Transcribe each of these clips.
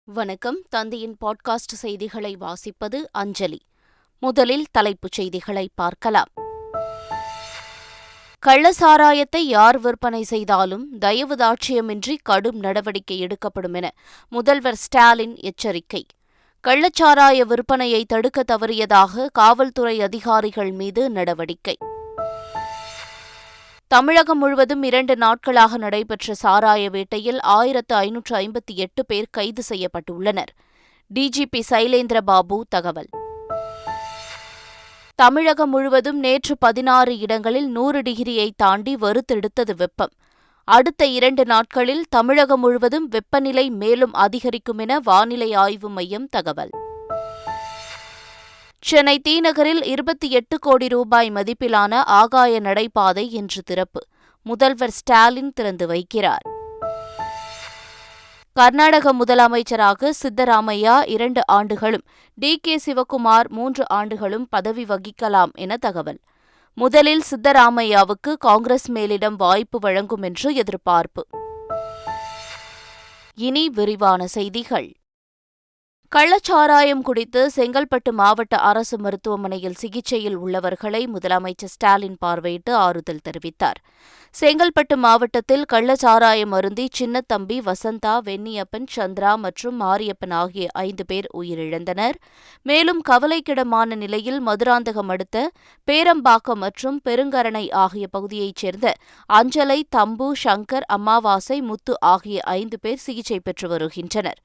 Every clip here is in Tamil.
வணக்கம். தந்தையின் பாட்காஸ்ட் செய்திகளை வாசிப்பது அஞ்சலி. முதலில் தலைப்புச் செய்திகளை பார்க்கலாம். கள்ளசாராயத்தை யார் விற்பனை செய்தாலும் தயவு தாட்சியமின்றி கடும் நடவடிக்கை எடுக்கப்படும் என முதல்வர் ஸ்டாலின் எச்சரிக்கை. கள்ளச்சாராய விற்பனையை தடுக்க தவறியதாக காவல்துறை அதிகாரிகள் மீது நடவடிக்கை. தமிழகம் முழுவதும் 2 நாட்களாக நடைபெற்ற சாராய வேட்டையில் 1558 பேர் கைது செய்யப்பட்டுள்ளனர். டிஜிபி சைலேந்திர பாபு தகவல். தமிழகம் முழுவதும் நேற்று 16 இடங்களில் 100 டிகிரியை தாண்டி வறுத்தெடுத்தது வெப்பம். அடுத்த 2 நாட்களில் தமிழகம் முழுவதும் வெப்பநிலை மேலும் அதிகரிக்கும் என வானிலை ஆய்வு மையம் தகவல். சென்னை தீநகரில் 28 கோடி ரூபாய் மதிப்பிலான ஆகாய நடைபாதை இன்று திறப்பு. முதல்வர் ஸ்டாலின் திறந்து வைக்கிறார். கர்நாடக முதலமைச்சராக சித்தராமையா 2 ஆண்டுகளும், டி.கே. சிவக்குமார் 3 ஆண்டுகளும் பதவி வகிக்கலாம் என தகவல். முதலில் சித்தராமையாவுக்கு காங்கிரஸ் மேலிடம் வாய்ப்பு வழங்கும் என்று எதிர்பார்ப்பு. இனி விரிவான செய்திகள். கள்ளச்சாராயம் குடித்து செங்கல்பட்டு மாவட்ட அரசு மருத்துவமனையில் சிகிச்சையில் உள்ளவர்களை முதலமைச்சர் ஸ்டாலின் பார்வையிட்டு ஆறுதல் தெரிவித்தார். செங்கல்பட்டு மாவட்டத்தில் கள்ளச்சாராயம் அருந்தி சின்னத்தம்பி, வசந்தா, வெண்ணியப்பன், சந்திரா மற்றும் மாரியப்பன் ஆகிய 5 பேர் உயிரிழந்தனர். மேலும் கவலைக்கிடமான நிலையில் மதுராந்தகம் அடுத்த பேரம்பாக்கம் மற்றும் பெருங்கரணை ஆகிய பகுதியைச் சேர்ந்த அஞ்சலை, தம்பு, சங்கர், அமாவாசை, முத்து ஆகிய 5 பேர் சிகிச்சை பெற்று வருகின்றனர்.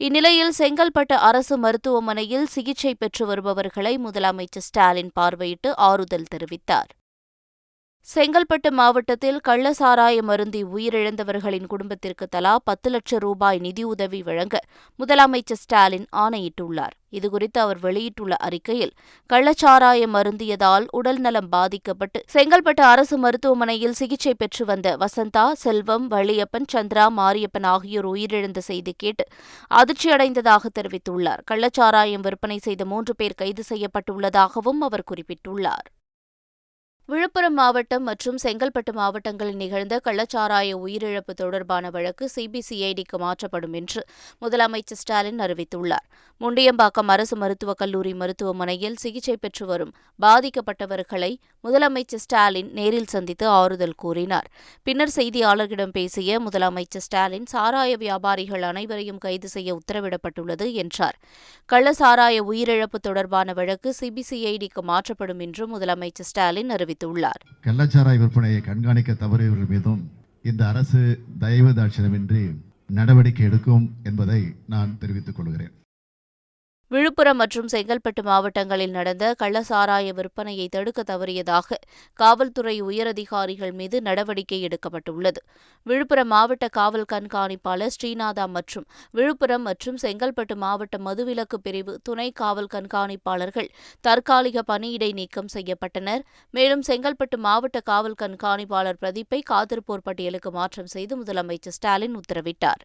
இந்நிலையில் செங்கல்பட்டு அரசு மருத்துவமனையில் சிகிச்சை பெற்று வருபவர்களை முதலமைச்சர் ஸ்டாலின் பார்வையிட்டு ஆறுதல் தெரிவித்தார். செங்கல்பட்டு மாவட்டத்தில் கள்ளசாராயம் அருந்தி உயிரிழந்தவர்களின் குடும்பத்திற்கு தலா 10 லட்சம் ரூபாய் நிதியுதவி வழங்க முதலமைச்சர் ஸ்டாலின் ஆணையிட்டுள்ளார். இதுகுறித்து அவர் வெளியிட்டுள்ள அறிக்கையில், கள்ளச்சாராயம் அருந்தியதால் உடல்நலம் பாதிக்கப்பட்டு செங்கல்பட்டு அரசு மருத்துவமனையில் சிகிச்சை பெற்று வந்த வசந்தா, செல்வம், வள்ளியப்பன், சந்திரா, மாரியப்பன் ஆகியோர் உயிரிழந்த செய்தி கேட்டு அதிர்ச்சியடைந்ததாக தெரிவித்துள்ளார். கள்ளச்சாராயம் விற்பனை செய்த 3 பேர் கைது செய்யப்பட்டுள்ளதாகவும் அவர் குறிப்பிட்டுள்ளார். விழுப்புரம் மாவட்டம் மற்றும் செங்கல்பட்டு மாவட்டங்களில் நிகழ்ந்த கள்ளச்சாராய உயிரிழப்பு தொடர்பான வழக்கு சிபிசிஐடிக்கு மாற்றப்படும் என்று முதலமைச்சர் ஸ்டாலின் அறிவித்துள்ளார். முண்டியம்பாக்கம் அரசு மருத்துவக் கல்லூரி மருத்துவமனையில் சிகிச்சை பெற்று வரும் பாதிக்கப்பட்டவர்களை முதலமைச்சர் ஸ்டாலின் நேரில் சந்தித்து ஆறுதல் கூறினார். பின்னர் செய்தியாளர்களிடம் பேசிய முதலமைச்சர் ஸ்டாலின், சாராய வியாபாரிகள் அனைவரையும் கைது செய்ய உத்தரவிடப்பட்டுள்ளது என்றார். கள்ளசாராய உயிரிழப்பு தொடர்பான வழக்கு சிபிசிஐடிக்கு மாற்றப்படும் என்று முதலமைச்சர் ஸ்டாலின் அறிவித்தார். கள்ளச்சாராய விற்பனையை கண்காணிக்க தவறியவர்கள் மீதும் இந்த அரசு தயவு தாட்சியமின்றி நடவடிக்கை எடுக்கும் என்பதை நான் தெரிவித்துக் கொள்கிறேன். விழுப்புரம் மற்றும் செங்கல்பட்டு மாவட்டங்களில் நடந்த கள்ளசாராய விற்பனையை தடுக்க தவறியதாக காவல்துறை உயரதிகாரிகள் மீது நடவடிக்கை எடுக்கப்பட்டுள்ளது. விழுப்புரம் மாவட்ட காவல் கண்காணிப்பாளர் ஸ்ரீநாதா மற்றும் விழுப்புரம் மற்றும் செங்கல்பட்டு மாவட்ட மதுவிலக்கு பிரிவு துணை காவல் கண்காணிப்பாளர்கள் தற்காலிக பணியிடை நீக்கம் செய்யப்பட்டனர். மேலும் செங்கல்பட்டு மாவட்ட காவல் கண்காணிப்பாளர் பிரதீப்பை காத்திருப்போர் பட்டியலுக்கு மாற்றம் செய்து முதலமைச்சர் ஸ்டாலின் உத்தரவிட்டார்.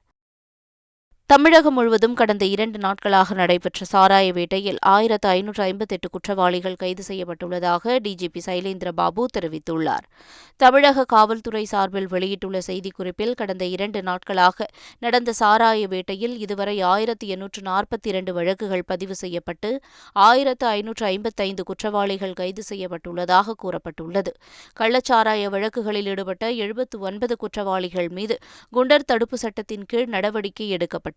தமிழகம் முழுவதும் கடந்த 2 நாட்களாக நடைபெற்ற சாராய வேட்டையில் 1558 குற்றவாளிகள் கைது செய்யப்பட்டுள்ளதாக டிஜிபி சைலேந்திர பாபு தெரிவித்துள்ளார். தமிழக காவல்துறை சார்பில் வெளியிட்டுள்ள செய்திக்குறிப்பில், கடந்த 2 நாட்களாக நடந்த சாராய வேட்டையில் இதுவரை 1842 வழக்குகள் பதிவு செய்யப்பட்டு 1555 குற்றவாளிகள் கைது செய்யப்பட்டுள்ளதாக கூறப்பட்டுள்ளது. கள்ளச்சாராய வழக்குகளில் ஈடுபட்ட 79 குற்றவாளிகள் மீது குண்டர் தடுப்பு சட்டத்தின் கீழ் நடவடிக்கை எடுக்கப்பட்டுள்ளது.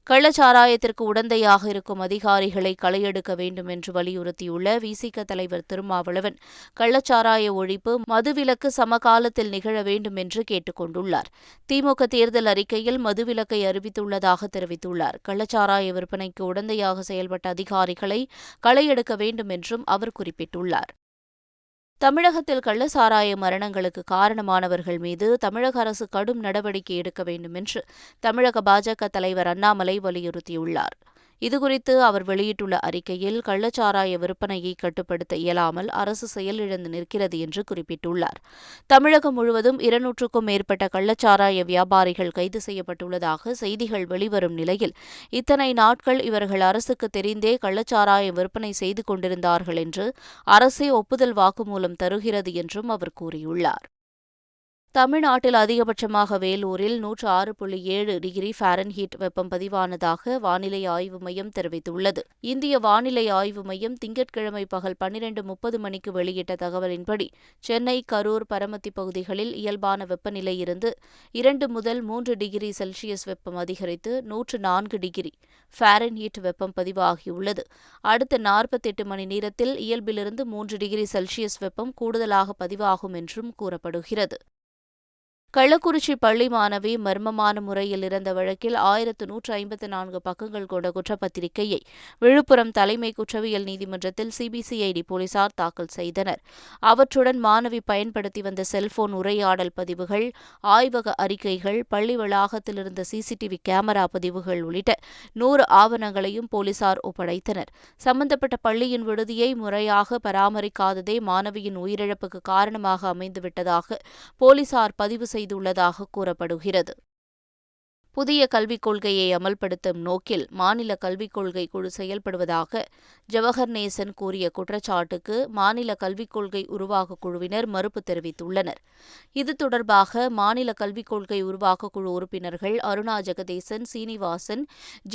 கள்ளச்சாராயத்திற்கு உடந்தையாக இருக்கும் அதிகாரிகளை களையெடுக்க வேண்டும் என்று வலியுறுத்தியுள்ள விசிக தலைவர் திருமாவளவன், கள்ளச்சாராய ஒழிப்பு, மதுவிலக்கு சமகாலத்தில் நிகழ வேண்டும் என்று கேட்டுக் கொண்டுள்ளார். திமுக தேர்தல் அறிக்கையில் மதுவிலக்கை அறிவித்துள்ளதாக தெரிவித்துள்ளார். கள்ளச்சாராய விற்பனைக்கு உடந்தையாக செயல்பட்ட அதிகாரிகளை களையெடுக்க வேண்டும் என்றும் அவர் குறிப்பிட்டுள்ளார். தமிழகத்தில் கள்ளசாராய மரணங்களுக்கு காரணமானவர்கள் மீது தமிழக அரசு கடும் நடவடிக்கை எடுக்க வேண்டும் என்று தமிழக பாஜக தலைவர் அண்ணாமலை வலியுறுத்தியுள்ளார். இதுகுறித்து அவர் வெளியிட்டுள்ள அறிக்கையில், கள்ளச்சாராய விற்பனையை கட்டுப்படுத்த இயலாமல் அரசு செயலிழந்து நிற்கிறது என்று குறிப்பிட்டுள்ளார். தமிழகம் முழுவதும் 200க்கும் மேற்பட்ட கள்ளச்சாராய வியாபாரிகள் கைது செய்யப்பட்டுள்ளதாக செய்திகள் வெளிவரும் நிலையில், இத்தனை நாட்கள் இவர்கள் அரசுக்கு தெரிந்தே கள்ளச்சாராய விற்பனை செய்து கொண்டிருந்தார்கள் என்று அரசே ஒப்புதல் வாக்குமூலம் தருகிறது என்றும் அவர் கூறியுள்ளார். தமிழ்நாட்டில் அதிகபட்சமாக வேலூரில் 106.7 டிகிரி ஃபாரன்ஹீட் வெப்பம் பதிவானதாக வானிலை ஆய்வு மையம் தெரிவித்துள்ளது. இந்திய வானிலை ஆய்வு மையம் திங்கட்கிழமை பகல் 12:30 மணிக்கு வெளியிட்ட தகவலின்படி, சென்னை, கரூர், பரமத்தி பகுதிகளில் இயல்பான வெப்பநிலை இருந்து 2 முதல் 3 டிகிரி செல்சியஸ் வெப்பம் அதிகரித்து 104 டிகிரி ஃபாரன்ஹீட் வெப்பம் பதிவாகியுள்ளது. அடுத்த 48 மணி நேரத்தில் இயல்பிலிருந்து 3 டிகிரி செல்சியஸ் வெப்பம் கூடுதலாக பதிவாகும் என்றும் கூறப்படுகிறது. கள்ளக்குறிச்சி பள்ளி மாணவி மர்மமான முறையில் இறந்த வழக்கில் 1154 பக்கங்கள் கொண்ட குற்றப்பத்திரிகையை விழுப்புரம் தலைமை குற்றவியல் நீதிமன்றத்தில் சிபிசிஐடி போலீசார் தாக்கல் செய்தனர். அவற்றுடன் மாணவி பயன்படுத்தி வந்த செல்போன் உரையாடல் பதிவுகள், ஆய்வக அறிக்கைகள், பள்ளி வளாகத்தில் இருந்த சிசிடிவி கேமரா பதிவுகள் உள்ளிட்ட 100 ஆவணங்களையும் போலீசார் ஒப்படைத்தனர். சம்பந்தப்பட்ட பள்ளியின் விடுதியை முறையாக பராமரிக்காததே மாணவியின் உயிரிழப்புக்கு காரணமாக அமைந்துவிட்டதாக போலீசார் பதிவு செய்துள்ளதாக கூறப்படுகிறது. புதிய கல்விக் கொள்கையை அமல்படுத்தும் நோக்கில் மாநில கல்விக் கொள்கை குழு செயல்படுவதாக ஜவஹர் நேசன் கூறிய குற்றச்சாட்டுக்கு மாநில கல்விக் கொள்கை உருவாக்க குழுவினர் மறுப்பு தெரிவித்துள்ளனர். இது தொடர்பாக மாநில கல்விக் கொள்கை உருவாக்க குழு உறுப்பினர்கள் அருணா ஜெகதீசன், சீனிவாசன்,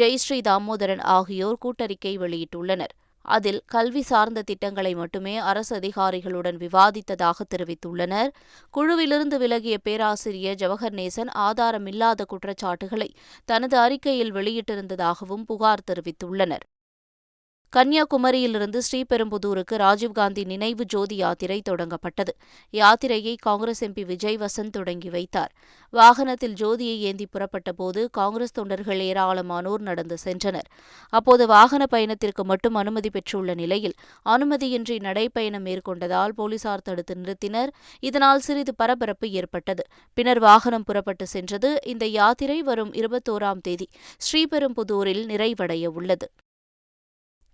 ஜெயஸ்ரீ தாமோதரன் ஆகியோர் கூட்டறிக்கை வெளியிட்டுள்ளனர். அதில் கல்வி சார்ந்த திட்டங்களை மட்டுமே அரசு அதிகாரிகளுடன் விவாதித்ததாக தெரிவித்துள்ளனர். குழுவிலிருந்து விலகிய பேராசிரியர் ஜவஹர் நேசன் ஆதாரமில்லாத குற்றச்சாட்டுகளை தனது அறிக்கையில் வெளியிட்டிருந்ததாகவும் புகார் தெரிவித்துள்ளனர். கன்னியாகுமரியிலிருந்து ஸ்ரீபெரும்புதூருக்கு ராஜீவ்காந்தி நினைவு ஜோதி யாத்திரை தொடங்கப்பட்டது. யாத்திரையை காங்கிரஸ் எம்பி விஜய் வசந்த் தொடங்கி வைத்தார். வாகனத்தில் ஜோதியை ஏந்தி புறப்பட்டபோது காங்கிரஸ் தொண்டர்கள் ஏராளமானோர் நடந்து சென்றனர். அப்போது வாகன பயணத்திற்கு மட்டும் அனுமதி பெற்றுள்ள நிலையில் அனுமதியின்றி நடைபயணம் மேற்கொண்டதால் போலீசார் தடுத்து நிறுத்தினர். இதனால் சிறிது பரபரப்பு ஏற்பட்டது. பின்னர் வாகனம் புறப்பட்டு சென்றது. இந்த யாத்திரை வரும் 21ஆம் தேதி ஸ்ரீபெரும்புதூரில் நிறைவடைய உள்ளது.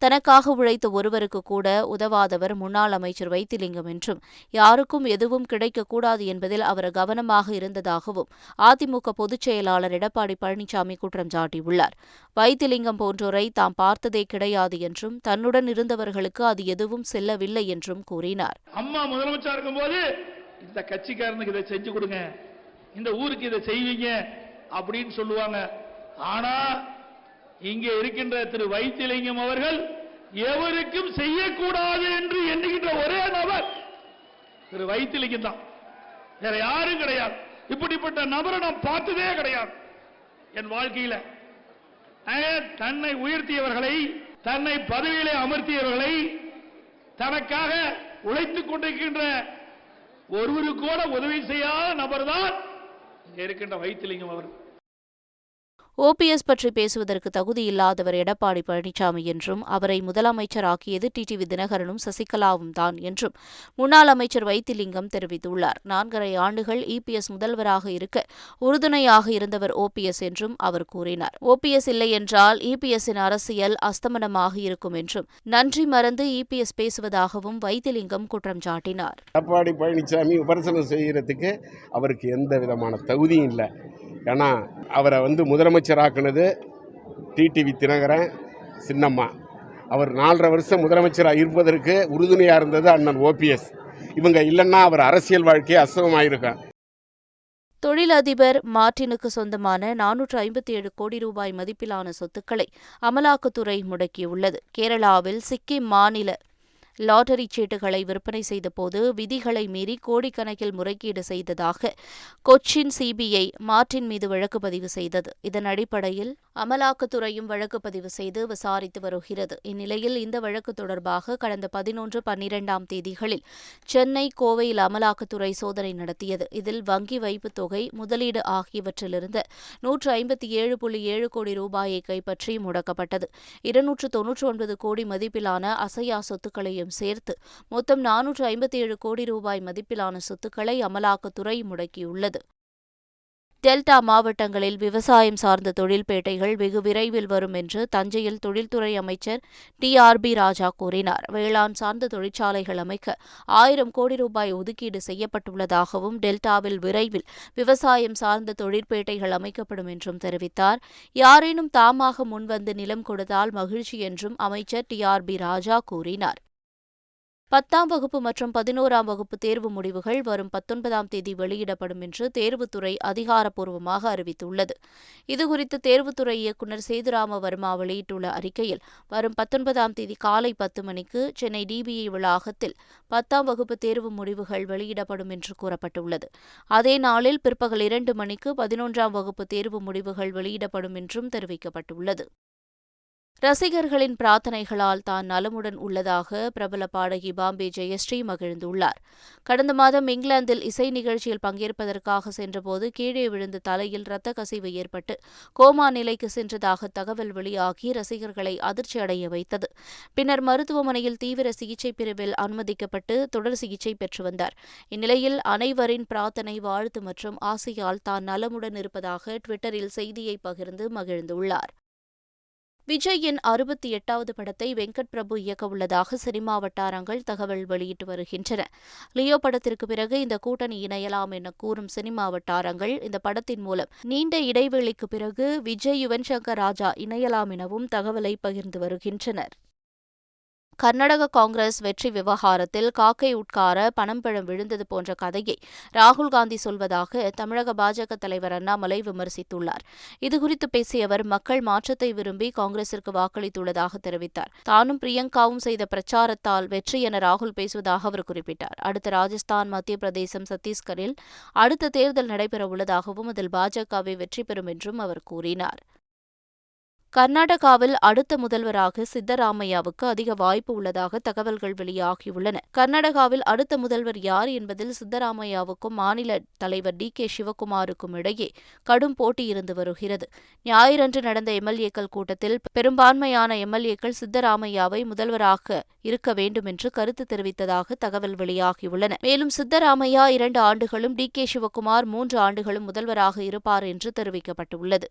தனக்காக உழைத்த ஒருவருக்கு கூட உதவாதவர் முன்னாள் அமைச்சர் வைத்திலிங்கம் என்றும், யாருக்கும் எதுவும் கிடைக்கக்கூடாது என்பதில் அவர் கவனமாக இருந்ததாகவும் அதிமுக பொதுச் செயலாளர் எடப்பாடி பழனிசாமி குற்றம் சாட்டியுள்ளார். வைத்திலிங்கம் போன்றோரை தாம் பார்த்ததே கிடையாது என்றும், தன்னுடன் இருந்தவர்களுக்கு அது எதுவும் செல்லவில்லை என்றும் கூறினார். அம்மா முதலமைச்சர் இருக்கும்போது இந்த கட்சிக்காரனுக்கு இதை செஞ்சு கொடுங்க, இந்த ஊருக்கு இதை செய்வீங்க அப்படின்னு சொல்லுவாங்க. ஆனா இங்கே இருக்கின்ற திரு வைத்திலிங்கம் அவர்கள் எவருக்கும் செய்யக்கூடாது என்று எண்ணுகின்ற ஒரே நபர் திரு வைத்திலிங்கம் தான், வேற யாரும் கிடையாது. இப்படிப்பட்ட நபரை நான் பார்த்ததே கிடையாது என் வாழ்க்கையில. தன்னை உயர்த்தியவர்களை, தன்னை பதவியிலே அமர்த்தியவர்களை, தனக்காக உழைத்துக் கொண்டிருக்கின்ற ஒருவருக்கு கூட உதவி செய்யாத நபர் தான் இங்க இருக்கின்ற வைத்திலிங்கம் அவர்கள். ஓபிஎஸ் பற்றி பேசுவதற்கு தகுதியில்லாதவர் எடப்பாடி பழனிசாமி என்றும், அவரை முதலமைச்சராக்கியது டிடிவி தினகரனும் சசிகலாவும் தான் என்றும் முன்னாள் அமைச்சர் வைத்திலிங்கம் தெரிவித்துள்ளார். 4.5 ஆண்டுகள் இபிஎஸ் முதல்வராக இருக்க உறுதுணையாக இருந்தவர் ஓபிஎஸ் என்றும் அவர் கூறினார். ஓபிஎஸ் இல்லை என்றால் இபிஎஸ்ஸின் அரசியல் அஸ்தமனமாக இருக்கும் என்றும், நன்றி மறந்து இபிஎஸ் பேசுவதாகவும் வைத்திலிங்கம் குற்றம் சாட்டினார். எடப்பாடி பழனிசாமி விமர்சனம் செய்யறதுக்கு அவருக்கு எந்த விதமான தகுதியும் இல்லை. ஏன்னா அவரை முதலமைச்சராக்குனது டிடிவி தினகரன், சின்னம்மா. அவர் 4.5 வருஷம் முதலமைச்சராக இருப்பதற்கு உறுதுணையாக இருந்தது அண்ணன் ஓபிஎஸ். இவங்க இல்லைன்னா அவர் அரசியல் வாழ்க்கையை அசுவமாயிருக்கும். தொழிலதிபர் மார்டினுக்கு சொந்தமான 457 கோடி ரூபாய் மதிப்பிலான சொத்துக்களை அமலாக்கத்துறை முடக்கியுள்ளது. கேரளாவில் சிக்கிம் மாநில லாட்டரி சீட்டுகளை விற்பனை செய்தபோது விதிகளை மீறி கோடிக்கணக்கில் முறைகேடு செய்ததாக கொச்சின் சிபிஐ மார்டின் மீது வழக்கு பதிவு செய்தது. இதன் அடிப்படையில் அமலாக்கத்துறையும் வழக்கு பதிவு செய்து விசாரித்து வருகிறது. இந்நிலையில் இந்த வழக்கு தொடர்பாக கடந்த 11, 12ஆம் தேதிகளில் சென்னை, கோவையில் அமலாக்கத்துறை சோதனை நடத்தியது. இதில் வங்கி வைப்புத் தொகை, முதலீடு ஆகியவற்றிலிருந்து 157.7 கோடி ரூபாயை கைப்பற்றி முடக்கப்பட்டது. 299 கோடி மதிப்பிலான அசையா சொத்துக்களையும் சேர்த்து மொத்தம் 457 கோடி ரூபாய் மதிப்பிலான சொத்துக்களை அமலாக்கத்துறை முடக்கியுள்ளது. டெல்டா மாவட்டங்களில் விவசாயம் சார்ந்த தொழில்பேட்டைகள் வெகு விரைவில் வரும் என்று தஞ்சையில் தொழில்துறை அமைச்சர் டிஆர்பி ராஜா கூறினார். வேளாண் சார்ந்த தொழிற்சாலைகள் அமைக்க 1000 கோடி ரூபாய் ஒதுக்கீடு செய்யப்பட்டுள்ளதாகவும், டெல்டாவில் விரைவில் விவசாயம் சார்ந்த தொழிற்பேட்டைகள் அமைக்கப்படும் என்றும் தெரிவித்தார். யாரேனும் தாமாக முன்வந்து நிலம் கொடுத்தால் மகிழ்ச்சி என்றும் அமைச்சர் டிஆர்பி ராஜா கூறினார். 10ஆம் வகுப்பு மற்றும் 11ஆம் வகுப்பு தேர்வு முடிவுகள் வரும் 19ஆம் தேதி வெளியிடப்படும் என்று தேர்வுத்துறை அதிகாரப்பூர்வமாக அறிவித்துள்ளது. இதுகுறித்து தேர்வுத்துறை இயக்குநர் சேதுராம வர்மா வெளியிட்டுள்ள அறிக்கையில், வரும் 19ஆம் தேதி காலை 10 மணிக்கு சென்னை டிபிஇ வளாகத்தில் 10ஆம் வகுப்பு தேர்வு முடிவுகள் வெளியிடப்படும் என்று கூறப்பட்டுள்ளது. அதே நாளில் பிற்பகல் 2 மணிக்கு 11ஆம் வகுப்பு தேர்வு முடிவுகள் வெளியிடப்படும் என்றும் தெரிவிக்கப்பட்டுள்ளது. ரசிகர்களின் பிரார்த்தனைகளால் தான் நலமுடன் உள்ளதாக பிரபல பாடகி பாம்பே ஜெயஸ்ரீ மகிழ்ந்துள்ளார். கடந்த மாதம் இங்கிலாந்தில் இசை நிகழ்ச்சியில் பங்கேற்பதற்காக சென்றபோது கீழே விழுந்து தலையில் இரத்த கசிவு ஏற்பட்டு கோமா நிலைக்கு சென்றதாக தகவல் வெளியாகி ரசிகர்களை அதிர்ச்சியடைய வைத்தது. பின்னர் மருத்துவமனையில் தீவிர சிகிச்சை பிரிவில் அனுமதிக்கப்பட்டு தொடர் சிகிச்சை பெற்று வந்தார். இந்நிலையில் அனைவரின் பிரார்த்தனை, வாழ்த்து மற்றும் ஆசையால் தான் நலமுடன் இருப்பதாக ட்விட்டரில் செய்தியை பகிர்ந்து மகிழ்ந்துள்ளார். விஜயின் 68வது படத்தை வெங்கட் பிரபு இயக்கவுள்ளதாக சினிமா வட்டாரங்கள் தகவல் வெளியிட்டு வருகின்றன. லியோ படத்திற்கு பிறகு இந்த கூட்டணி இணையலாம் என கூறும் சினிமா வட்டாரங்கள், இந்த படத்தின் மூலம் நீண்ட இடைவெளிக்கு பிறகு விஜய், யுவன் சங்கர் ராஜா இணையலாம் எனவும் தகவலை பகிர்ந்து வருகின்றனர். கர்நாடக காங்கிரஸ் வெற்றி விவகாரத்தில் காக்கை உட்கார பணம்பழம் விழுந்தது போன்ற கதையை ராகுல் காந்தி சொல்வதாக தமிழக பாஜக தலைவர் அண்ணாமலை விமர்சித்துள்ளார். இதுகுறித்து பேசிய அவர், மக்கள் மாற்றத்தை விரும்பி காங்கிரசிற்கு வாக்களித்துள்ளதாக தெரிவித்தார். தானும் பிரியங்காவும் செய்த பிரச்சாரத்தால் வெற்றி என ராகுல் பேசுவதாக அவர் குறிப்பிட்டார். அடுத்த ராஜஸ்தான், மத்திய பிரதேசம், சத்தீஸ்கரில் அடுத்த தேர்தல் நடைபெறவுள்ளதாகவும் அதில் பாஜகவே வெற்றி பெறும் என்றும் அவர் கூறினார். கர்நாடகாவில் அடுத்த முதல்வராக சித்தராமையாவுக்கு அதிக வாய்ப்பு உள்ளதாக தகவல்கள் வெளியாகியுள்ளன. கர்நாடகாவில் அடுத்த முதல்வர் யார் என்பதில் சித்தராமையாவுக்கும் மாநில தலைவர் டி.கே. சிவக்குமாருக்கும் இடையே கடும் போட்டி இருந்து வருகிறது. ஞாயிறன்று நடந்த எம்எல்ஏக்கள் கூட்டத்தில் பெரும்பான்மையான எம்எல்ஏக்கள் சித்தராமையாவை முதல்வராக இருக்க வேண்டும் என்று கருத்து தெரிவித்ததாக தகவல் வெளியாகியுள்ளன. மேலும் சித்தராமையா 2 ஆண்டுகளும், டி.கே. சிவக்குமார் 3 ஆண்டுகளும் முதல்வராக இருப்பார் என்று தெரிவிக்கப்பட்டுள்ளது.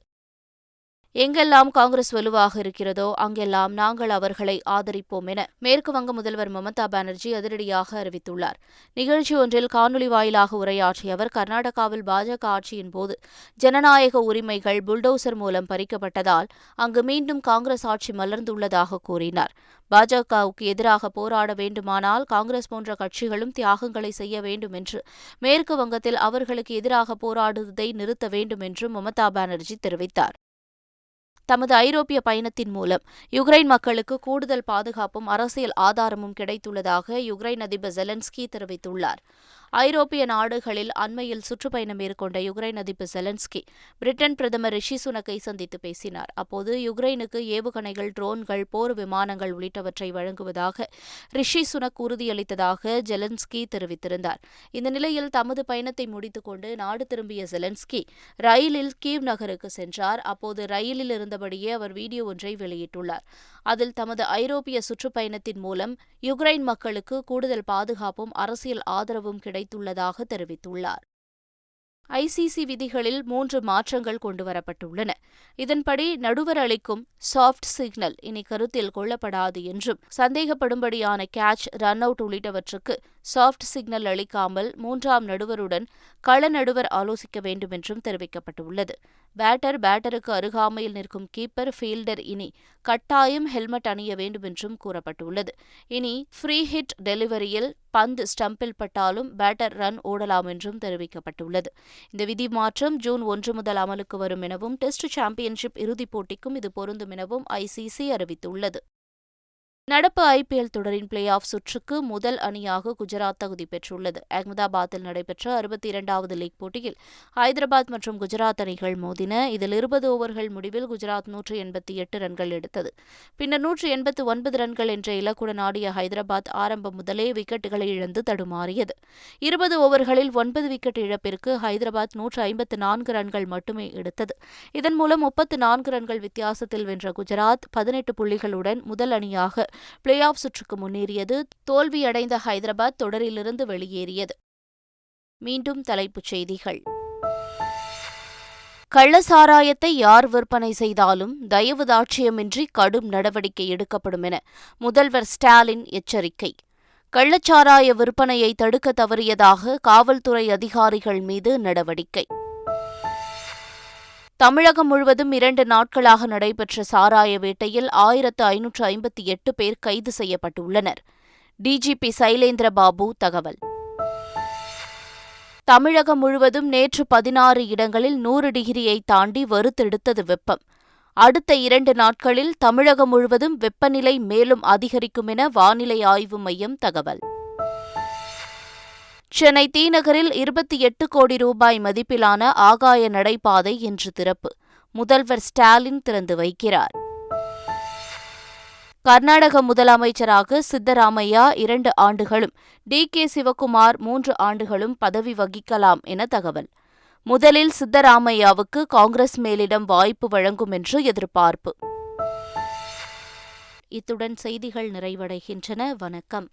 எங்கெல்லாம் காங்கிரஸ் வலுவாக இருக்கிறதோ அங்கெல்லாம் நாங்கள் அவர்களை ஆதரிப்போம் என மேற்குவங்க முதல்வர் மமதா பானர்ஜி அதிரடியாக அறிவித்துள்ளார். நிகழ்ச்சி ஒன்றில் காணொலி வாயிலாக உரையாற்றிய அவர், கர்நாடகாவில் பாஜக ஆட்சியின் போது ஜனநாயக உரிமைகள் புல்டோசர் மூலம் பறிக்கப்பட்டதால் அங்கு மீண்டும் காங்கிரஸ் ஆட்சி மலர்ந்துள்ளதாக கூறினார். பாஜகவுக்கு எதிராக போராட வேண்டுமானால் காங்கிரஸ் போன்ற கட்சிகளும் தியாகங்களை செய்ய வேண்டும் என்று, மேற்கு வங்கத்தில் அவர்களுக்கு எதிராக போராடுவதை நிறுத்த வேண்டும் என்றும் மமதா பானர்ஜி தெரிவித்தார். தமது ஐரோப்பிய பயணத்தின் மூலம் யுக்ரைன் மக்களுக்கு கூடுதல் பாதுகாப்பும் அரசியல் ஆதாரமும் கிடைத்துள்ளதாக யுக்ரைன் அதிபர் ஜெலன்ஸ்கி தெரிவித்துள்ளார். ஐரோப்பிய நாடுகளில் அண்மையில் சுற்றுப்பயணம் மேற்கொண்ட யுக்ரைன் அதிபர் ஜெலன்ஸ்கி பிரிட்டன் பிரதமர் ரிஷி சுனக்கை சந்தித்து பேசினார். அப்போது யுக்ரைனுக்கு ஏவுகணைகள், ட்ரோன்கள், போர் விமானங்கள் உள்ளிட்டவற்றை வழங்குவதாக ரிஷி சுனக் உறுதியளித்ததாக ஜெலன்ஸ்கி தெரிவித்திருந்தார். இந்த நிலையில் தமது பயணத்தை முடித்துக் கொண்டு நாடு திரும்பிய ஜெலன்ஸ்கி ரயிலில் கீவ் நகருக்கு சென்றார். அப்போது ரயிலில் இருந்தபடியே அவர் வீடியோ ஒன்றை வெளியிட்டுள்ளார். அதில் தமது ஐரோப்பிய சுற்றுப்பயணத்தின் மூலம் யுக்ரைன் மக்களுக்கு கூடுதல் பாதுகாப்பும் அரசியல் ஆதரவும் கிடைத்துள்ளதாக தெரிவித்துள்ளார். ஐசிசி விதிகளில் 3 மாற்றங்கள் கொண்டுவரப்பட்டுள்ளன. இதன்படி நடுவர் அளிக்கும் சாஃப்ட் சிக்னல் இனி கருத்தில் கொள்ளப்படாது என்றும், சந்தேகப்படும்படியான கேட்ச், ரன் அவுட் உள்ளிட்டவற்றுக்கு சாஃப்ட் சிக்னல் அளிக்காமல் 3ஆம் நடுவருடன் கள நடுவர் ஆலோசிக்க வேண்டும் என்றும் தெரிவிக்கப்பட்டுள்ளது. பேட்டருக்கு அருகாமையில் நிற்கும் கீப்பர், ஃபீல்டர் இனி கட்டாயம் ஹெல்மெட் அணிய வேண்டும் என்றும் கூறப்பட்டுள்ளது. இனி ஃப்ரீ ஹிட் டெலிவரியில் பந்து ஸ்டம்பில் பட்டாலும் பேட்டர் ரன் ஓடலாம் என்றும் தெரிவிக்கப்பட்டுள்ளது. இந்த விதி மாற்றம் ஜூன் 1 முதல் அமலுக்கு வரும் எனவும், டெஸ்ட் சாம்பியன்ஷிப் இறுதிப் போட்டிக்கும் இது பொருந்தும் எனவும் ஐசிசி அறிவித்துள்ளது. நடப்பு ஐபிஎல் தொடரின் பிளே ஆஃப் சுற்றுக்கு முதல் அணியாக குஜராத் தகுதி பெற்றுள்ளது. அகமதாபாத்தில் நடைபெற்ற 62வது லீக் போட்டியில் ஹைதராபாத் மற்றும் குஜராத் அணிகள் மோதின. இதில் 20 ஓவர்கள் முடிவில் குஜராத் 188 ரன்கள் எடுத்தது. பின்னர் 189 ரன்கள் என்ற இலக்குடன் ஆடிய ஹைதராபாத் ஆரம்பம் முதலே விக்கெட்டுகளை இழந்து தடுமாறியது. 20 ஓவர்களில் 9 விக்கெட் இழப்பிற்கு ஹைதராபாத் 154 ரன்கள் மட்டுமே எடுத்தது. இதன் மூலம் 34 ரன்கள் வித்தியாசத்தில் வென்ற குஜராத் 18 புள்ளிகளுடன் முதல் அணியாக பிளே ஆஃப் சுற்றுக்கு முன்னேறியது. தோல்வியடைந்த ஹைதராபாத் தொடரிலிருந்து வெளியேறியது. மீண்டும் தலைப்புச் செய்திகள். கள்ளசாராயத்தை யார் விற்பனை செய்தாலும் தயவு தாட்சியமின்றி கடும் நடவடிக்கை எடுக்கப்படும் என முதல்வர் ஸ்டாலின் எச்சரிக்கை. கள்ளச்சாராய விற்பனையை தடுக்க தவறியதாக காவல்துறை அதிகாரிகள் மீது நடவடிக்கை. தமிழகம் முழுவதும் 2 நாட்களாக நடைபெற்ற சாராய வேட்டையில் 1558 பேர் கைது செய்யப்பட்டுள்ளனர். டிஜிபி சைலேந்திர பாபு தகவல். தமிழகம் முழுவதும் நேற்று 16 இடங்களில் 100 டிகிரியை தாண்டி வறுத்தெடுத்தது வெப்பம். அடுத்த 2 நாட்களில் தமிழகம் முழுவதும் வெப்பநிலை மேலும் அதிகரிக்கும் என வானிலை ஆய்வு மையம் தகவல். சென்னை தீநகரில் 28 கோடி ரூபாய் மதிப்பிலான ஆகாய நடைபாதை இன்று திறப்பு. முதல்வர் ஸ்டாலின் திறந்து வைக்கிறார். கர்நாடக முதலமைச்சராக சித்தராமையா 2 ஆண்டுகளும், டி.கே. சிவக்குமார் 3 ஆண்டுகளும் பதவி வகிக்கலாம் என தகவல். முதலில் சித்தராமையாவுக்கு காங்கிரஸ் மேலிடம் வாய்ப்பு வழங்கும் என்று எதிர்பார்ப்பு. இத்துடன் செய்திகள் நிறைவடைகின்றன. வணக்கம்.